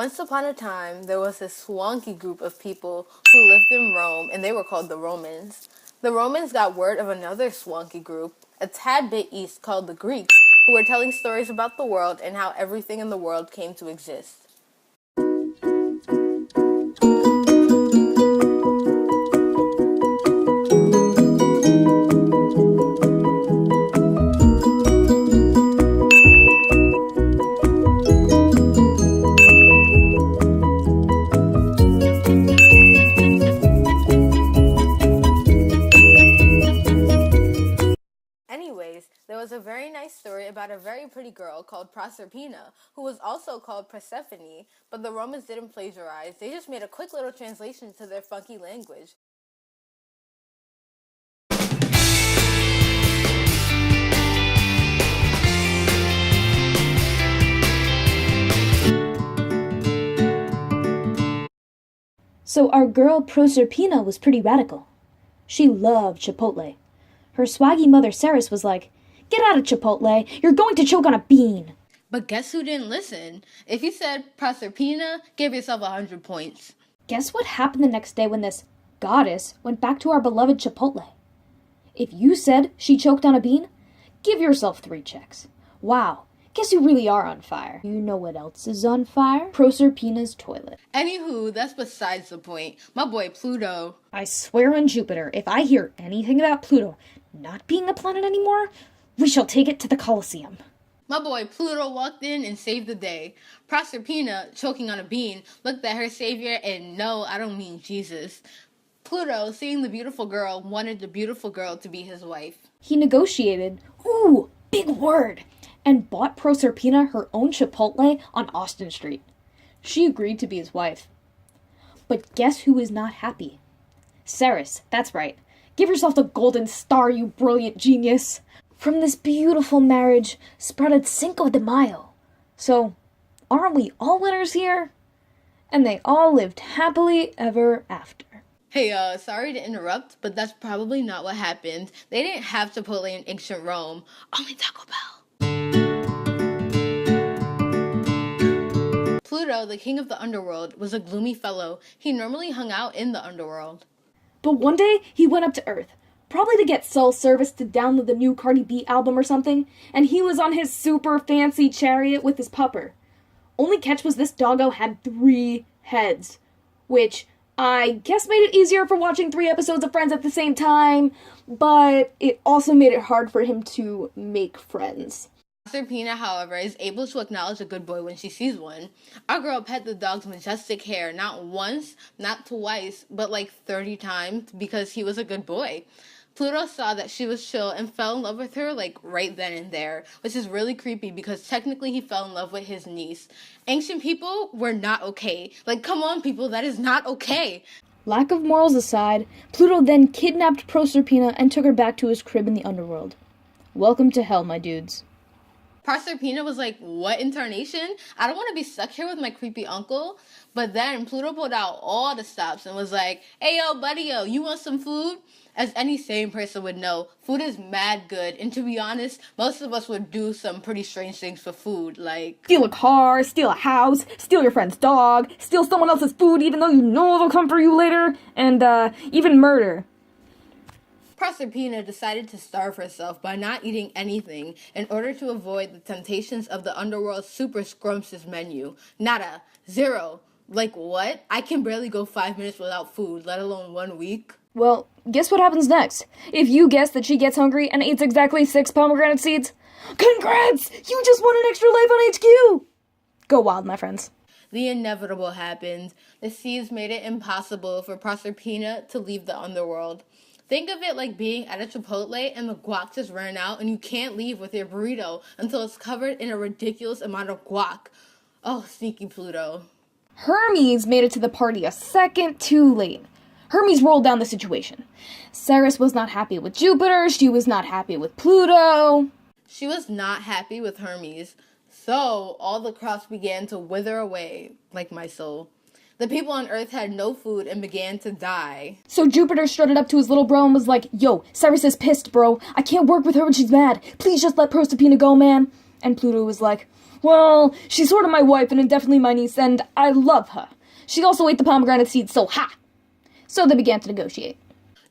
Once upon a time, there was this swanky group of people who lived in Rome, and they were called the Romans. The Romans got word of another swanky group, a tad bit east, called the Greeks, who were telling stories about the world and how everything in the world came to exist. Anyways, there was a very nice story about a very pretty girl called Proserpina, who was also called Persephone, but the Romans didn't plagiarize. They just made a quick little translation to their funky language. So our girl Proserpina was pretty radical. She loved Chipotle. Her swaggy mother Ceres was like, "Get out of Chipotle, you're going to choke on a bean." But guess who didn't listen? If you said Proserpina, give yourself 100 points. Guess what happened the next day when this goddess went back to our beloved Chipotle? If you said she choked on a bean, give yourself 3 checks. Wow, guess you really are on fire. You know what else is on fire? Proserpina's toilet. Anywho, that's besides the point. My boy Pluto. I swear on Jupiter, if I hear anything about Pluto not being a planet anymore, we shall take it to the Colosseum. My boy Pluto walked in and saved the day. Proserpina, choking on a bean, looked at her savior, and no, I don't mean Jesus. Pluto, seeing the beautiful girl, wanted the beautiful girl to be his wife. He negotiated, ooh, big word, and bought Proserpina her own Chipotle on Austin Street. She agreed to be his wife. But guess who is not happy? Ceres, that's right. Give yourself the golden star, you brilliant genius. From this beautiful marriage sprouted Cinco de Mayo. So, aren't we all winners here? And they all lived happily ever after. Hey, sorry to interrupt, but that's probably not what happened. They didn't have Chipotle in ancient Rome, only Taco Bell. Pluto, the king of the underworld, was a gloomy fellow. He normally hung out in the underworld. But one day, he went up to Earth, probably to get cell service to download the new Cardi B album or something, and he was on his super fancy chariot with his pupper. Only catch was this doggo had 3 heads, which I guess made it easier for watching 3 episodes of Friends at the same time, but it also made it hard for him to make friends. Proserpina, however, is able to acknowledge a good boy when she sees one. Our girl pet the dog's majestic hair not once, not twice, but like 30 times because he was a good boy. Pluto saw that she was chill and fell in love with her like right then and there, which is really creepy because technically he fell in love with his niece. Ancient people were not okay. Like, come on, people, that is not okay. Lack of morals aside, Pluto then kidnapped Proserpina and took her back to his crib in the underworld. Welcome to hell, my dudes. Proserpina was like, what incarnation? I don't want to be stuck here with my creepy uncle. But then Pluto pulled out all the stops and was like, hey, yo, buddy, yo, you want some food? As any sane person would know, food is mad good. And to be honest, most of us would do some pretty strange things for food, like Steal a car, steal a house, steal your friend's dog, steal someone else's food even though you know they'll come for you later, and even murder. Proserpina decided to starve herself by not eating anything in order to avoid the temptations of the underworld's super scrumptious menu. Nada. Zero. Like what? I can barely go 5 minutes without food, let alone 1 week. Well, guess what happens next? If you guess that she gets hungry and eats exactly 6 pomegranate seeds, congrats! You just won an extra life on HQ! Go wild, my friends. The inevitable happened. The seeds made it impossible for Proserpina to leave the underworld. Think of it like being at a Chipotle and the guac just ran out and you can't leave with your burrito until it's covered in a ridiculous amount of guac. Oh, sneaky Pluto. Hermes made it to the party a second too late. Hermes rolled down the situation. Ceres was not happy with Jupiter, she was not happy with Pluto. She was not happy with Hermes, so all the crops began to wither away, like my soul. The people on Earth had no food and began to die. So Jupiter strutted up to his little bro and was like, yo, Ceres is pissed, bro. I can't work with her when she's mad. Please just let Proserpina go, man. And Pluto was like, Well, she's sort of my wife and indefinitely my niece, and I love her. She also ate the pomegranate seeds, so ha! So they began to negotiate.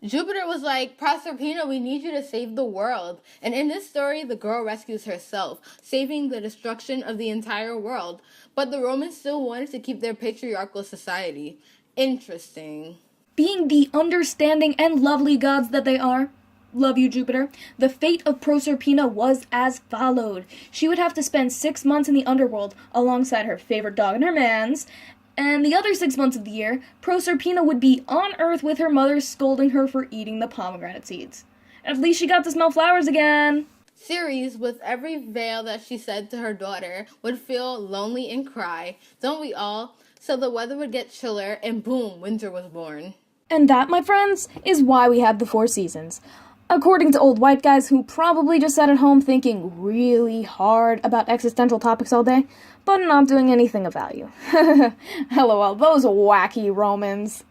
Jupiter was like, Proserpina, we need you to save the world. And in this story, the girl rescues herself, saving the destruction of the entire world. But the Romans still wanted to keep their patriarchal society. Interesting. Being the understanding and lovely gods that they are, love you, Jupiter, the fate of Proserpina was as followed. She would have to spend 6 months in the underworld alongside her favorite dog and her man's, and the other 6 months of the year, Proserpina would be on Earth with her mother scolding her for eating the pomegranate seeds. At least she got to smell flowers again. Ceres, with every veil that she said to her daughter, would feel lonely and cry. Don't we all? So the weather would get chiller, and boom, winter was born. And that, my friends, is why we have the 4 seasons. According to old white guys who probably just sat at home thinking really hard about existential topics all day, but not doing anything of value. LOL, those wacky Romans.